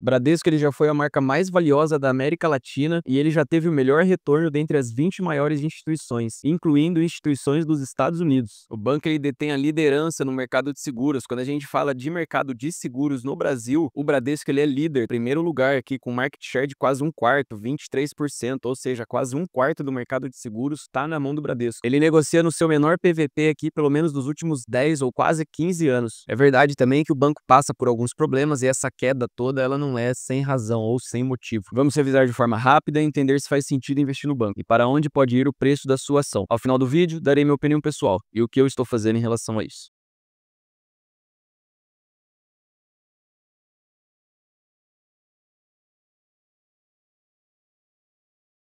Bradesco ele já foi a marca mais valiosa da América Latina e ele já teve o melhor retorno dentre as 20 maiores instituições, incluindo instituições dos Estados Unidos. O banco ele detém a liderança no mercado de seguros. Quando a gente fala de mercado de seguros no Brasil, o Bradesco ele é líder, em primeiro lugar aqui com market share de quase um quarto, 23%, ou seja, quase um quarto do mercado de seguros está na mão do Bradesco. Ele negocia no seu menor PVP aqui pelo menos dos últimos 10 ou quase 15 anos. É verdade também que o banco passa por alguns problemas e essa queda toda ela não é sem razão ou sem motivo. Vamos revisar de forma rápida e entender se faz sentido investir no banco e para onde pode ir o preço da sua ação. Ao final do vídeo, darei minha opinião pessoal e o que eu estou fazendo em relação a isso.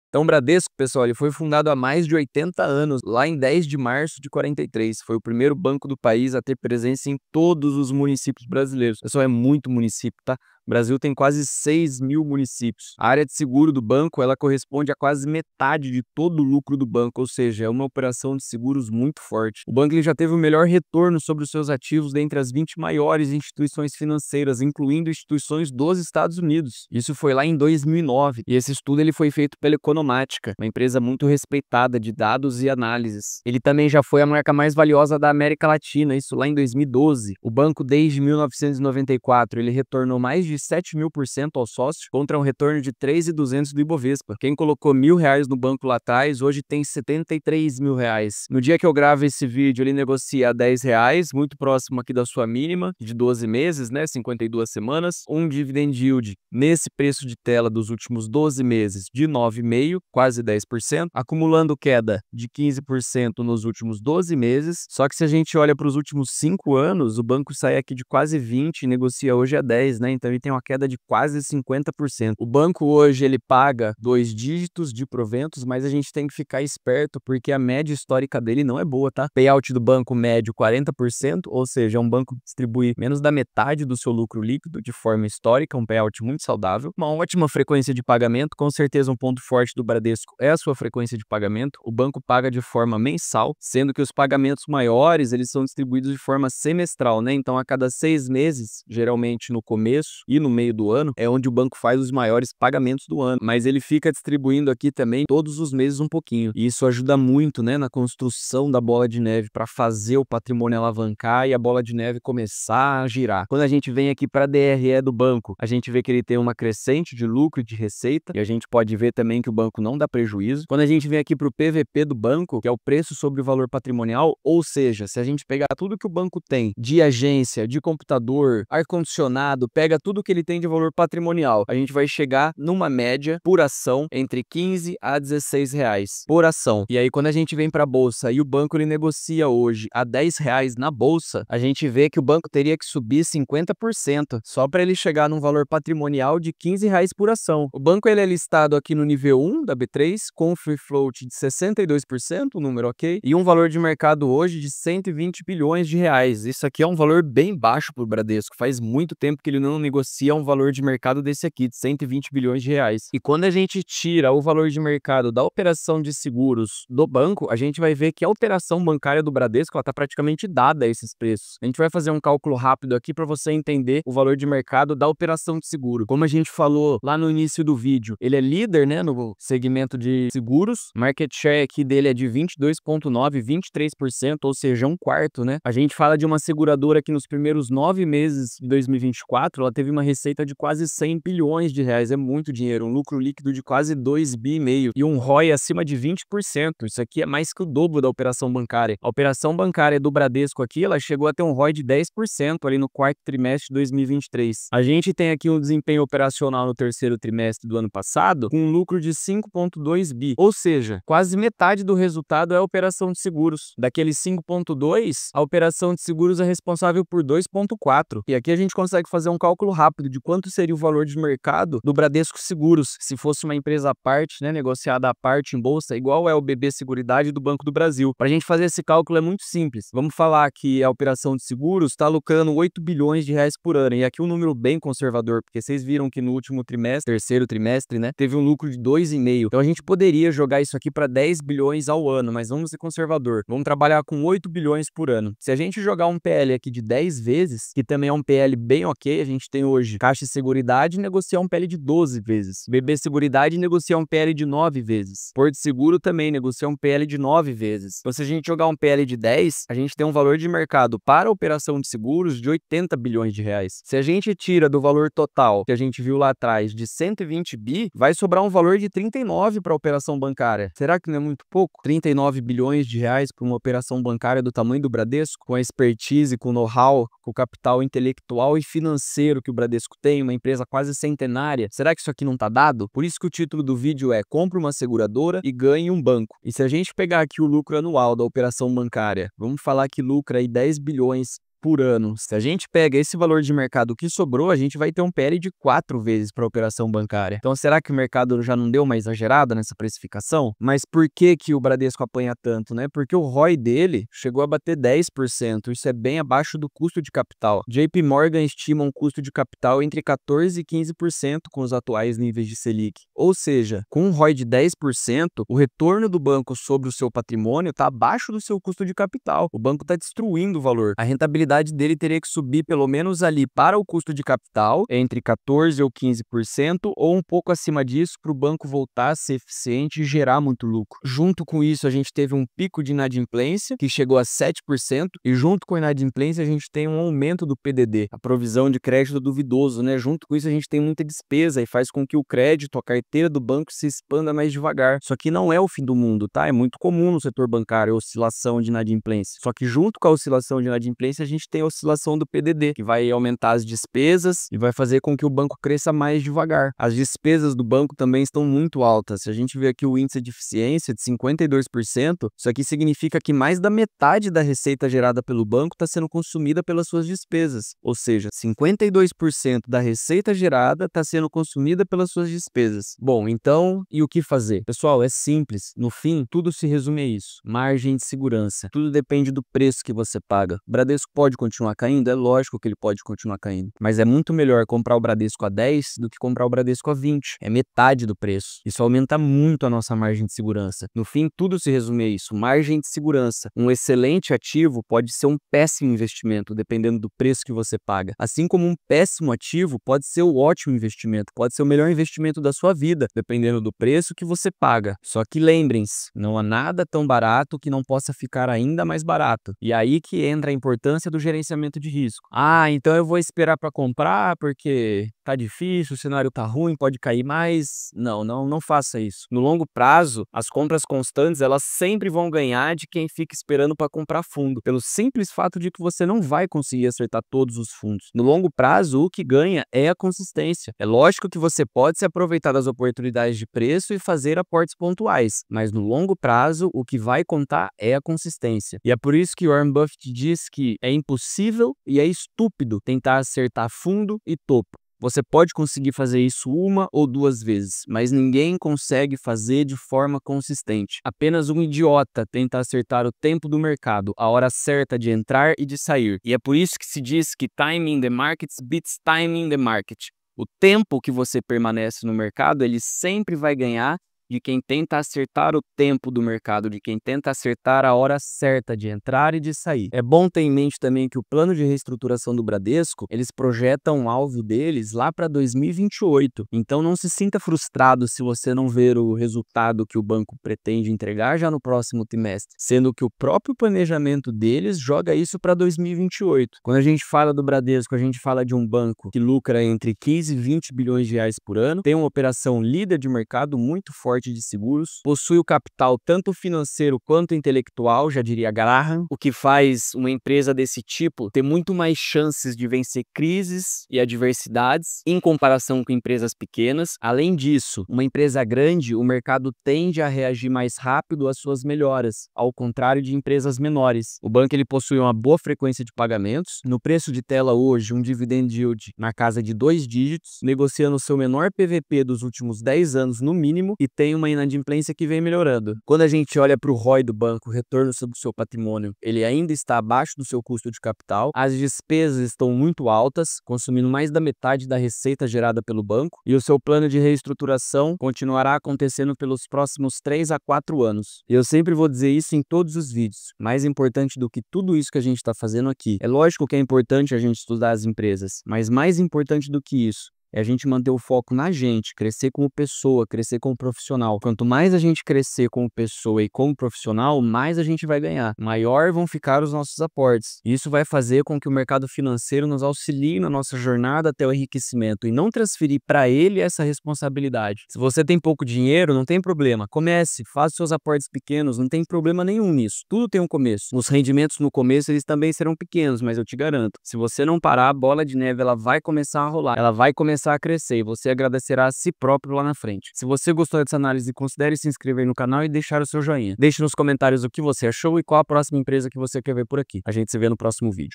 Então, o Bradesco, pessoal, ele foi fundado há mais de 80 anos, lá em 10 de março de 43. Foi o primeiro banco do país a ter presença em todos os municípios brasileiros. Pessoal, é muito município, tá? O Brasil tem quase 6.000 municípios. A área de seguro do banco, ela corresponde a quase metade de todo o lucro do banco, ou seja, é uma operação de seguros muito forte. O banco ele já teve o melhor retorno sobre os seus ativos dentre as 20 maiores instituições financeiras, incluindo instituições dos Estados Unidos. Isso foi lá em 2009, e esse estudo ele foi feito pela Economática, uma empresa muito respeitada de dados e análises. Ele também já foi a marca mais valiosa da América Latina, isso lá em 2012. O banco, desde 1994, ele retornou mais de 7.000% ao sócio, contra um retorno de 3.200 do Ibovespa. Quem colocou R$ 1.000 no banco lá atrás, hoje tem R$ 73.000. No dia que eu gravo esse vídeo, ele negocia a R$ 10, muito próximo aqui da sua mínima, de 12 meses, né, 52 semanas. Um dividend yield nesse preço de tela dos últimos 12 meses de 9,5%, quase 10%, acumulando queda de 15% nos últimos 12 meses. Só que se a gente olha para os últimos 5 anos, o banco sai aqui de quase 20 e negocia hoje a 10, né? Então ele tem uma queda de quase 50%. O banco hoje ele paga 2 dígitos de proventos, mas a gente tem que ficar esperto porque a média histórica dele não é boa, tá? Payout do banco médio 40%, ou seja, é um banco que distribui menos da metade do seu lucro líquido de forma histórica, um payout muito saudável. Uma ótima frequência de pagamento, com certeza um ponto forte do Bradesco é a sua frequência de pagamento. O banco paga de forma mensal, sendo que os pagamentos maiores eles são distribuídos de forma semestral, né? Então a cada 6 meses, geralmente no começo e no meio do ano, é onde o banco faz os maiores pagamentos do ano, mas ele fica distribuindo aqui também todos os meses um pouquinho, e isso ajuda muito, né, na construção da bola de neve para fazer o patrimônio alavancar e a bola de neve começar a girar. Quando a gente vem aqui para a DRE do banco, a gente vê que ele tem uma crescente de lucro e de receita, e a gente pode ver também que o banco não dá prejuízo. Quando a gente vem aqui para o PVP do banco, que é o preço sobre o valor patrimonial, ou seja, se a gente pegar tudo que o banco tem de agência, de computador, ar-condicionado, pega tudo que ele tem de valor patrimonial, a gente vai chegar numa média por ação entre 15 a 16 reais por ação. E aí quando a gente vem para a bolsa e o banco ele negocia hoje a 10 reais na bolsa, a gente vê que o banco teria que subir 50% só para ele chegar num valor patrimonial de 15 reais por ação. O banco ele é listado aqui no nível 1 da B3 com free float de 62%, um número ok, e um valor de mercado hoje de 120 bilhões de reais. Isso aqui é um valor bem baixo para o Bradesco. Faz muito tempo que ele não negocia um valor de mercado desse aqui, de 120 bilhões de reais. E quando a gente tira o valor de mercado da operação de seguros do banco, a gente vai ver que a operação bancária do Bradesco está praticamente dada a esses preços. A gente vai fazer um cálculo rápido aqui para você entender o valor de mercado da operação de seguro. Como a gente falou lá no início do vídeo, ele é líder, né, no segmento de seguros. Market share aqui dele é de 22,9%, 23%, ou seja, um quarto, né? A gente fala de uma seguradora que nos primeiros 9 meses de 2024, ela teve uma receita de quase 100 bilhões de reais. É muito dinheiro, um lucro líquido de quase 2,5 bi e um ROI acima de 20%. Isso aqui é mais que o dobro da operação bancária. A operação bancária do Bradesco aqui, ela chegou a ter um ROI de 10% ali no quarto trimestre de 2023. A gente tem aqui um desempenho operacional no terceiro trimestre do ano passado com um lucro de 5,2 bi, ou seja, quase metade do resultado é a operação de seguros. Daqueles 5,2, a operação de seguros é responsável por 2,4. E aqui a gente consegue fazer um cálculo rápido de quanto seria o valor de mercado do Bradesco Seguros, se fosse uma empresa à parte, né, negociada à parte em bolsa, igual é o BB Seguridade do Banco do Brasil. Para a gente fazer esse cálculo é muito simples. Vamos falar que a operação de seguros está lucrando 8 bilhões de reais por ano. E aqui um número bem conservador, porque vocês viram que no último trimestre, terceiro trimestre, né, teve um lucro de 2,5. Então a gente poderia jogar isso aqui para 10 bilhões ao ano, mas vamos ser conservador. Vamos trabalhar com 8 bilhões por ano. Se a gente jogar um PL aqui de 10 vezes, que também é um PL bem ok, a gente tem hoje Caixa e Seguridade negociar um PL de 12 vezes. BB Seguridade negociar um PL de 9 vezes. Porto Seguro também negocia um PL de 9 vezes. Então, se a gente jogar um PL de 10, a gente tem um valor de mercado para a operação de seguros de 80 bilhões de reais. Se a gente tira do valor total que a gente viu lá atrás de 120 bi, vai sobrar um valor de 39 para a operação bancária. Será que não é muito pouco? 39 bilhões de reais para uma operação bancária do tamanho do Bradesco, com a expertise, com o know-how, com o capital intelectual e financeiro que o Bradesco tem, uma empresa quase centenária. Será que isso aqui não tá dado? Por isso que o título do vídeo é Compre uma seguradora e ganhe um banco. E se a gente pegar aqui o lucro anual da operação bancária, vamos falar que lucra aí 10 bilhões por ano. Se a gente pega esse valor de mercado que sobrou, a gente vai ter um PL de 4 vezes para a operação bancária. Então, será que o mercado já não deu uma exagerada nessa precificação? Mas por que que o Bradesco apanha tanto, né? Porque o ROI dele chegou a bater 10%. Isso é bem abaixo do custo de capital. JP Morgan estima um custo de capital entre 14% e 15% com os atuais níveis de Selic. Ou seja, com um ROI de 10%, o retorno do banco sobre o seu patrimônio está abaixo do seu custo de capital. O banco está destruindo o valor. A rentabilidade dele teria que subir pelo menos ali para o custo de capital, entre 14% ou 15%, ou um pouco acima disso para o banco voltar a ser eficiente e gerar muito lucro. Junto com isso, a gente teve um pico de inadimplência, que chegou a 7%, e junto com a inadimplência, a gente tem um aumento do PDD, a provisão de crédito duvidoso, né? Junto com isso, a gente tem muita despesa e faz com que o crédito, a carteira do banco se expanda mais devagar. Só que não é o fim do mundo, tá? É muito comum no setor bancário a oscilação de inadimplência. Só que junto com a oscilação de inadimplência, a gente tem a oscilação do PDD, que vai aumentar as despesas e vai fazer com que o banco cresça mais devagar. As despesas do banco também estão muito altas. Se a gente vê aqui o índice de eficiência de 52%, isso aqui significa que mais da metade da receita gerada pelo banco está sendo consumida pelas suas despesas. Ou seja, 52% da receita gerada está sendo consumida pelas suas despesas. Bom, então, e o que fazer? Pessoal, é simples. No fim, tudo se resume a isso. Margem de segurança. Tudo depende do preço que você paga. O Bradesco pode continuar caindo? É lógico que ele pode continuar caindo. Mas é muito melhor comprar o Bradesco a 10 do que comprar o Bradesco a 20. É metade do preço. Isso aumenta muito a nossa margem de segurança. No fim, tudo se resume a isso. Margem de segurança. Um excelente ativo pode ser um péssimo investimento, dependendo do preço que você paga. Assim como um péssimo ativo pode ser o ótimo investimento. Pode ser o melhor investimento da sua vida, dependendo do preço que você paga. Só que lembrem-se, não há nada tão barato que não possa ficar ainda mais barato. E aí que entra a importância do gerenciamento de risco. Ah, então eu vou esperar para comprar porque tá difícil, o cenário tá ruim, pode cair mais. Não faça isso. No longo prazo, as compras constantes, elas sempre vão ganhar de quem fica esperando para comprar fundo, pelo simples fato de que você não vai conseguir acertar todos os fundos. No longo prazo, o que ganha é a consistência. É lógico que você pode se aproveitar das oportunidades de preço e fazer aportes pontuais, mas no longo prazo, o que vai contar é a consistência. E é por isso que Warren Buffett diz que é impossível e é estúpido tentar acertar fundo e topo. Você pode conseguir fazer isso uma ou duas vezes, mas ninguém consegue fazer de forma consistente. Apenas um idiota tenta acertar o tempo do mercado, a hora certa de entrar e de sair. E é por isso que se diz que timing the markets beats timing the market. O tempo que você permanece no mercado, ele sempre vai ganhar de quem tenta acertar o tempo do mercado, de quem tenta acertar a hora certa de entrar e de sair. É bom ter em mente também que o plano de reestruturação do Bradesco, eles projetam o alvo deles lá para 2028. Então não se sinta frustrado se você não ver o resultado que o banco pretende entregar já no próximo trimestre, sendo que o próprio planejamento deles joga isso para 2028. Quando a gente fala do Bradesco, a gente fala de um banco que lucra entre 15 e 20 bilhões de reais por ano, tem uma operação líder de mercado muito forte de seguros, possui o capital tanto financeiro quanto intelectual, já diria Graham, o que faz uma empresa desse tipo ter muito mais chances de vencer crises e adversidades em comparação com empresas pequenas. Além disso, uma empresa grande, o mercado tende a reagir mais rápido às suas melhoras, ao contrário de empresas menores. O banco ele possui uma boa frequência de pagamentos, no preço de tela hoje, um dividend yield na casa de 2 dígitos, negociando seu menor PVP dos últimos 10 anos no mínimo e tem uma inadimplência que vem melhorando. Quando a gente olha para o ROI do banco, o retorno sobre o seu patrimônio, ele ainda está abaixo do seu custo de capital, as despesas estão muito altas, consumindo mais da metade da receita gerada pelo banco, e o seu plano de reestruturação continuará acontecendo pelos próximos 3 a 4 anos. E eu sempre vou dizer isso em todos os vídeos. Mais importante do que tudo isso que a gente está fazendo aqui. É lógico que é importante a gente estudar as empresas, mas mais importante do que isso é a gente manter o foco na gente, crescer como pessoa, crescer como profissional. Quanto mais a gente crescer como pessoa e como profissional, mais a gente vai ganhar. Maior vão ficar os nossos aportes. Isso vai fazer com que o mercado financeiro nos auxilie na nossa jornada até o enriquecimento e não transferir para ele essa responsabilidade. Se você tem pouco dinheiro, não tem problema. Comece, faça seus aportes pequenos, não tem problema nenhum nisso. Tudo tem um começo. Os rendimentos no começo, eles também serão pequenos, mas eu te garanto, se você não parar, a bola de neve ela vai começar a rolar. Ela vai começar a crescer e você agradecerá a si próprio lá na frente. Se você gostou dessa análise, considere se inscrever no canal e deixar o seu joinha. Deixe nos comentários o que você achou e qual a próxima empresa que você quer ver por aqui. A gente se vê no próximo vídeo.